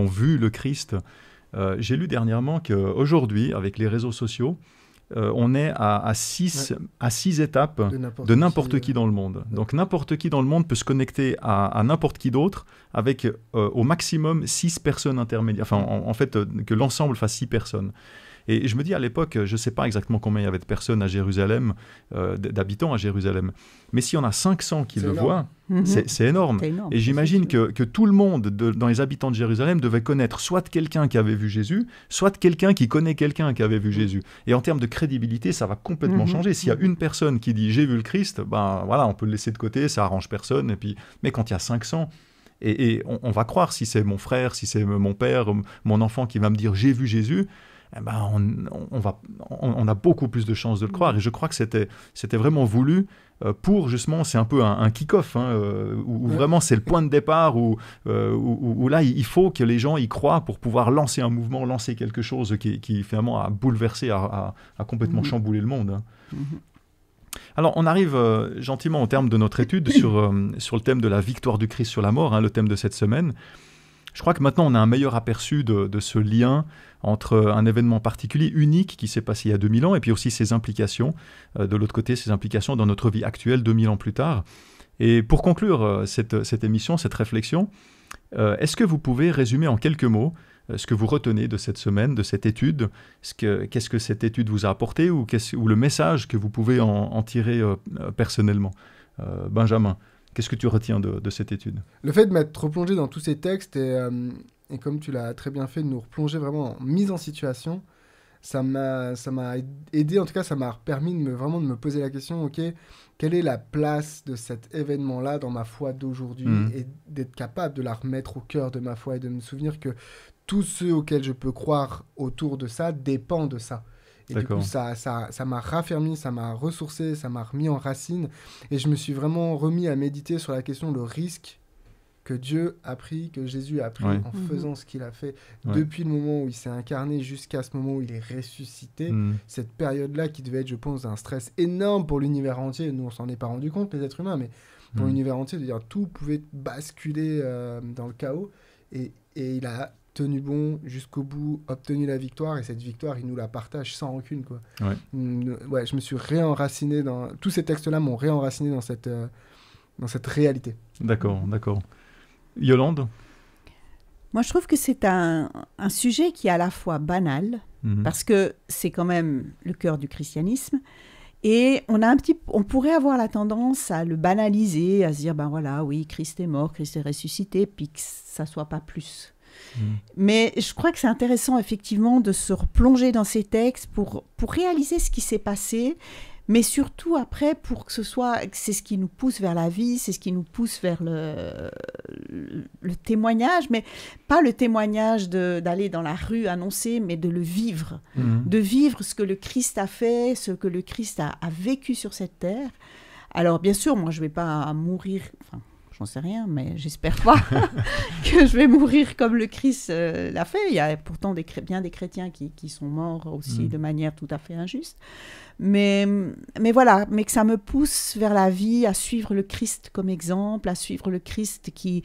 vu le Christ, j'ai lu dernièrement qu'aujourd'hui, avec les réseaux sociaux, on est à 6 étapes de n'importe qui dans le monde. Donc n'importe qui dans le monde peut se connecter à n'importe qui d'autre avec au maximum 6 personnes intermédiaires. Enfin, en fait, que l'ensemble fasse 6 personnes. Et je me dis, à l'époque, je ne sais pas exactement combien il y avait de personnes à Jérusalem, d'habitants à Jérusalem. Mais s'il y en a 500 qui le voient, c'est énorme. Et j'imagine que tout le monde, dans les habitants de Jérusalem, devait connaître soit quelqu'un qui avait vu Jésus, soit quelqu'un qui connaît quelqu'un qui avait vu Jésus. Et en termes de crédibilité, ça va complètement changer. S'il y a une personne qui dit « j'ai vu le Christ », voilà, on peut le laisser de côté, ça arrange personne. Et puis... Mais quand il y a 500... Et on va croire, si c'est mon frère, si c'est mon père, mon enfant qui va me dire « j'ai vu Jésus », on a beaucoup plus de chances de le croire. Et je crois que c'était vraiment voulu pour, justement, c'est un peu un kick-off, où vraiment c'est le point de départ, où là, il faut que les gens y croient pour pouvoir lancer un mouvement, lancer quelque chose qui finalement a bouleversé, a complètement chamboulé le monde. Alors, on arrive gentiment au terme de notre étude sur le thème de la victoire du Christ sur la mort, le thème de cette semaine. Je crois que maintenant, on a un meilleur aperçu de ce lien entre un événement particulier, unique, qui s'est passé il y a 2000 ans, et puis aussi ses implications, de l'autre côté, ses implications dans notre vie actuelle, 2000 ans plus tard. Et pour conclure cette émission, cette réflexion, est-ce que vous pouvez résumer en quelques mots ce que vous retenez de cette semaine, de cette étude? Qu'est-ce que cette étude vous a apporté, ou le message que vous pouvez en tirer personnellement? Benjamin, qu'est-ce que tu retiens de cette étude? Le fait de m'être replongé dans tous ces textes et comme tu l'as très bien fait, de nous replonger vraiment en mise en situation, ça m'a aidé, en tout cas, ça m'a permis vraiment de me poser la question, ok, quelle est la place de cet événement-là dans ma foi d'aujourd'hui, et d'être capable de la remettre au cœur de ma foi et de me souvenir que tous ceux auxquels je peux croire autour de ça dépendent de ça. Et du coup, ça m'a raffermi, ça m'a ressourcé, ça m'a remis en racine. Et je me suis vraiment remis à méditer sur la question, le risque que Dieu a pris, que Jésus a pris en faisant ce qu'il a fait depuis le moment où il s'est incarné jusqu'à ce moment où il est ressuscité. Cette période-là qui devait être, je pense, un stress énorme pour l'univers entier. Nous, on s'en est pas rendu compte, les êtres humains, mais pour l'univers entier, de dire tout pouvait basculer dans le chaos. Et il a tenu bon jusqu'au bout, obtenu la victoire, et cette victoire, il nous la partage sans rancune, quoi. Ouais, je me suis réenraciné dans... Tous ces textes-là m'ont réenraciné dans cette réalité. D'accord. Yolande ? Moi, je trouve que c'est un sujet qui est à la fois banal, parce que c'est quand même le cœur du christianisme, et on pourrait avoir la tendance à le banaliser, à se dire, ben voilà, oui, Christ est mort, Christ est ressuscité, puis que ça soit pas plus. Mais je crois que c'est intéressant effectivement de se replonger dans ces textes pour réaliser ce qui s'est passé, mais surtout après pour que c'est ce qui nous pousse vers la vie, c'est ce qui nous pousse vers le témoignage, mais pas le témoignage d'aller dans la rue annoncer, mais de le vivre, de vivre ce que le Christ a fait, ce que le Christ a vécu sur cette terre. Alors bien sûr, moi je vais pas mourir... J'en sais rien, mais j'espère pas que je vais mourir comme le Christ l'a fait. Il y a pourtant bien des chrétiens qui sont morts aussi de manière tout à fait injuste. Mais voilà, mais que ça me pousse vers la vie, à suivre le Christ comme exemple, à suivre le Christ qui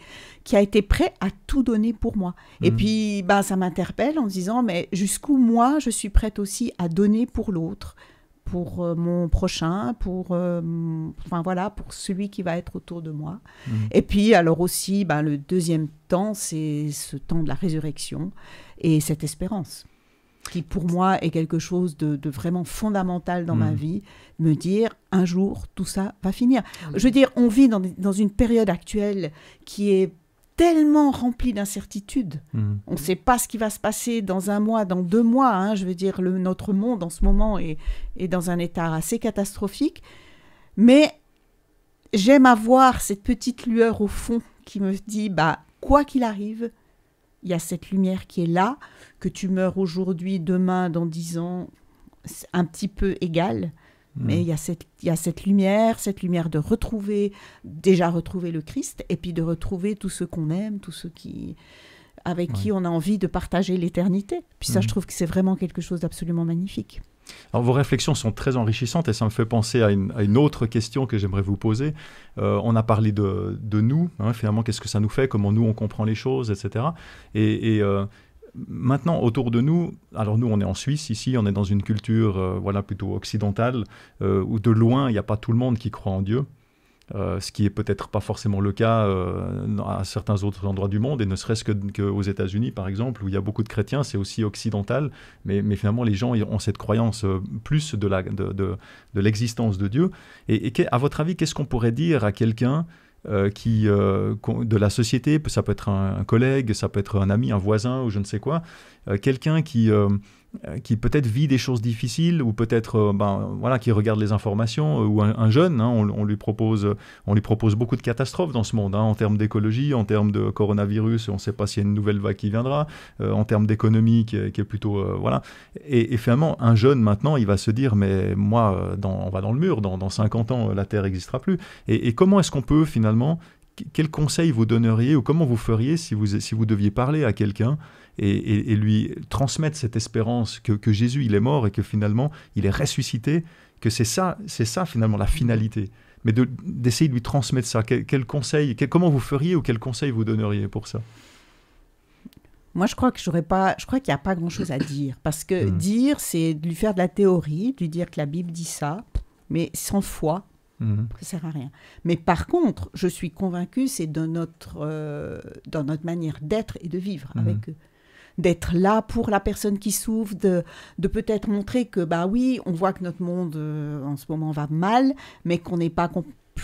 a été prêt à tout donner pour moi. Et puis, ça m'interpelle en se disant, mais jusqu'où moi, je suis prête aussi à donner pour l'autre, pour mon prochain, pour celui qui va être autour de moi. Et puis, alors aussi, le deuxième temps, c'est ce temps de la résurrection et cette espérance, qui pour moi est quelque chose de vraiment fondamental dans ma vie, me dire, un jour, tout ça va finir. Je veux dire, on vit dans une période actuelle qui est tellement rempli d'incertitudes. On ne sait pas ce qui va se passer dans 1 mois, dans 2 mois. Hein. Je veux dire, notre monde en ce moment est dans un état assez catastrophique. Mais j'aime avoir cette petite lueur au fond qui me dit, quoi qu'il arrive, il y a cette lumière qui est là, que tu meurs aujourd'hui, demain, dans 10 ans, c'est un petit peu égal. Mais il y a cette lumière de retrouver le Christ, et puis de retrouver tous ceux qu'on aime, tous ceux avec qui on a envie de partager l'éternité. Puis ça, je trouve que c'est vraiment quelque chose d'absolument magnifique. Alors, vos réflexions sont très enrichissantes, et ça me fait penser à une autre question que j'aimerais vous poser. On a parlé de nous, finalement, qu'est-ce que ça nous fait, comment nous on comprend les choses, etc. Et maintenant, autour de nous, alors nous, on est en Suisse, ici, on est dans une culture plutôt occidentale, où de loin, il n'y a pas tout le monde qui croit en Dieu, ce qui est peut-être pas forcément le cas à certains autres endroits du monde, et ne serait-ce qu'aux États-Unis, par exemple, où il y a beaucoup de chrétiens, c'est aussi occidental, mais finalement, les gens ont cette croyance plus de l'existence de Dieu. Et à votre avis, qu'est-ce qu'on pourrait dire à quelqu'un de la société, ça peut être un collègue, ça peut être un ami, un voisin ou je ne sais quoi, quelqu'un qui peut-être vit des choses difficiles, ou peut-être qui regarde les informations, ou un jeune, on lui propose beaucoup de catastrophes dans ce monde, en termes d'écologie, en termes de coronavirus, on ne sait pas s'il y a une nouvelle vague qui viendra, en termes d'économie qui est plutôt et finalement un jeune maintenant il va se dire, mais moi on va dans le mur, dans 50 ans la Terre n'existera plus, et comment est-ce qu'on peut finalement, quel conseil vous donneriez, ou comment vous feriez si vous deviez parler à quelqu'un et lui transmettre cette espérance que Jésus il est mort et que finalement il est ressuscité, que c'est ça finalement la finalité, mais d'essayer de lui transmettre ça. Quel conseil, comment vous feriez, ou quel conseil vous donneriez pour ça? Moi, je crois qu'il n'y a pas grand-chose à dire, parce que dire, c'est de lui faire de la théorie, de lui dire que la Bible dit ça, mais sans foi, ça ne sert à rien. Mais par contre, je suis convaincue, c'est dans notre manière d'être et de vivre avec eux. D'être là pour la personne qui souffre, de peut-être montrer que, oui, on voit que notre monde, en ce moment, va mal, mais qu'on n'est pas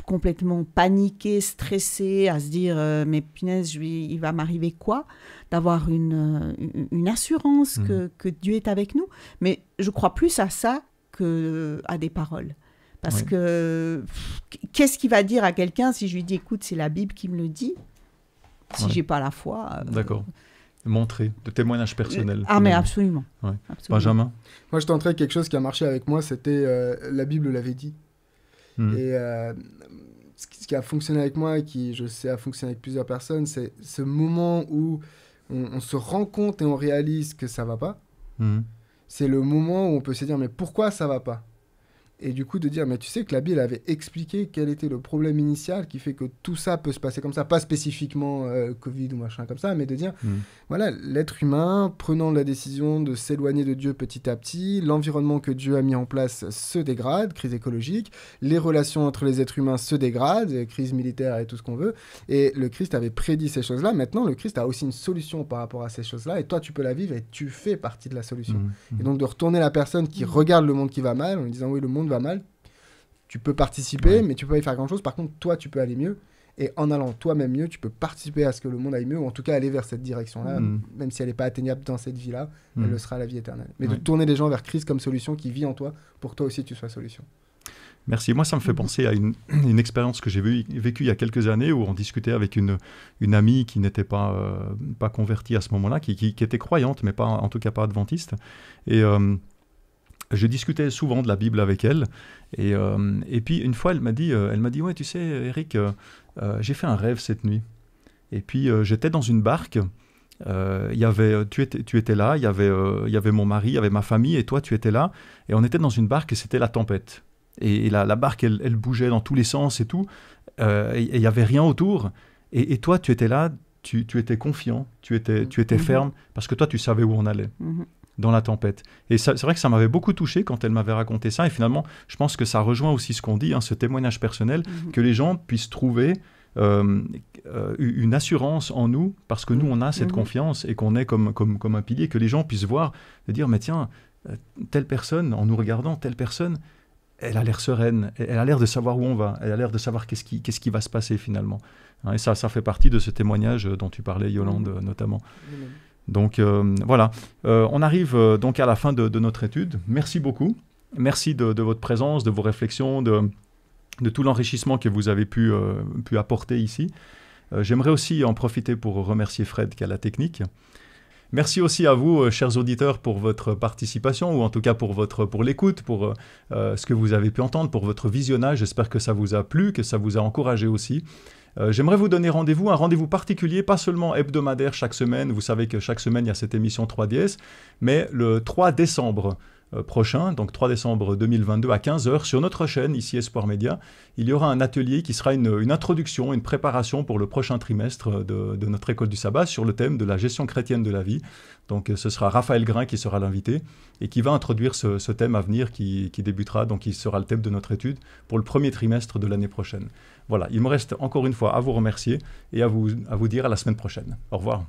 complètement paniqué, stressé, à se dire mais punaise, il va m'arriver quoi? D'avoir une assurance que Dieu est avec nous. Mais je crois plus à ça qu'à des paroles. Parce que qu'est-ce qu'il va dire à quelqu'un si je lui dis écoute, c'est la Bible qui me le dit? Si j'ai pas la foi. D'accord. Montrer, de témoignages personnels. Mais absolument. Ouais. Absolument. Benjamin? Moi, je tenterais quelque chose qui a marché avec moi, c'était la Bible l'avait dit. Et ce qui a fonctionné avec moi et qui, je sais, a fonctionné avec plusieurs personnes, c'est ce moment où on se rend compte et on réalise que ça va pas. C'est le moment où on peut se dire mais pourquoi ça va pas? Et du coup de dire mais tu sais que la Bible avait expliqué quel était le problème initial qui fait que tout ça peut se passer comme ça, pas spécifiquement Covid ou machin comme ça, mais de dire voilà, l'être humain prenant la décision de s'éloigner de Dieu petit à petit, l'environnement que Dieu a mis en place se dégrade, crise écologique, les relations entre les êtres humains se dégradent, crise militaire et tout ce qu'on veut, et le Christ avait prédit ces choses-là. Maintenant le Christ a aussi une solution par rapport à ces choses-là, et toi tu peux la vivre et tu fais partie de la solution. Et donc de retourner la personne qui regarde le monde qui va mal en lui disant oui, le monde va mal, tu peux participer mais tu peux pas y faire grand chose. Par contre toi tu peux aller mieux, et en allant toi-même mieux tu peux participer à ce que le monde aille mieux, ou en tout cas aller vers cette direction là, même si elle n'est pas atteignable dans cette vie là, elle le sera à la vie éternelle, mais de tourner les gens vers Christ comme solution qui vit en toi pour que toi aussi tu sois solution. Merci. Moi, ça me fait penser à une expérience que j'ai vécue il y a quelques années où on discutait avec une amie qui n'était pas convertie à ce moment-là, qui était croyante, mais pas, en tout cas pas adventiste. Et je discutais souvent de la Bible avec elle. Et puis, une fois, elle m'a dit ouais, tu sais, Eric, j'ai fait un rêve cette nuit. Et puis, j'étais dans une barque. Tu étais là, il y avait mon mari, il y avait ma famille, et toi, tu étais là. Et on était dans une barque et c'était la tempête. Et la barque, elle bougeait dans tous les sens et tout, et il n'y avait rien autour. Et toi, tu étais là, tu étais confiant, tu étais ferme, parce que toi, tu savais où on allait, dans la tempête. Et c'est vrai que ça m'avait beaucoup touché quand elle m'avait raconté ça. Et finalement, je pense que ça rejoint aussi ce qu'on dit, ce témoignage personnel, que les gens puissent trouver une assurance en nous, parce que nous, on a cette confiance et qu'on est comme un pilier, que les gens puissent voir et dire, mais tiens, telle personne, en nous regardant, telle personne, elle a l'air sereine, elle a l'air de savoir où on va, elle a l'air de savoir qu'est-ce qui va se passer finalement. Et ça fait partie de ce témoignage dont tu parlais, Yolande, notamment. Donc voilà, on arrive donc à la fin de notre étude. Merci beaucoup. Merci de votre présence, de vos réflexions, de tout l'enrichissement que vous avez pu apporter ici. J'aimerais aussi en profiter pour remercier Fred qui a la technique. Merci aussi à vous, chers auditeurs, pour votre participation, ou en tout cas pour l'écoute, pour ce que vous avez pu entendre, pour votre visionnage. J'espère que ça vous a plu, que ça vous a encouragé aussi. J'aimerais vous donner un rendez-vous particulier, pas seulement hebdomadaire chaque semaine. Vous savez que chaque semaine, il y a cette émission 3DS, mais le 3 décembre prochain, donc 3 décembre 2022 à 15h, sur notre chaîne, ici Espoir Média, il y aura un atelier qui sera une introduction, une préparation pour le prochain trimestre de notre école du sabbat sur le thème de la gestion chrétienne de la vie. Donc ce sera Raphaël Grain qui sera l'invité et qui va introduire ce thème à venir qui débutera, donc qui sera le thème de notre étude pour le premier trimestre de l'année prochaine. Voilà, il me reste encore une fois à vous remercier et à vous dire à la semaine prochaine. Au revoir.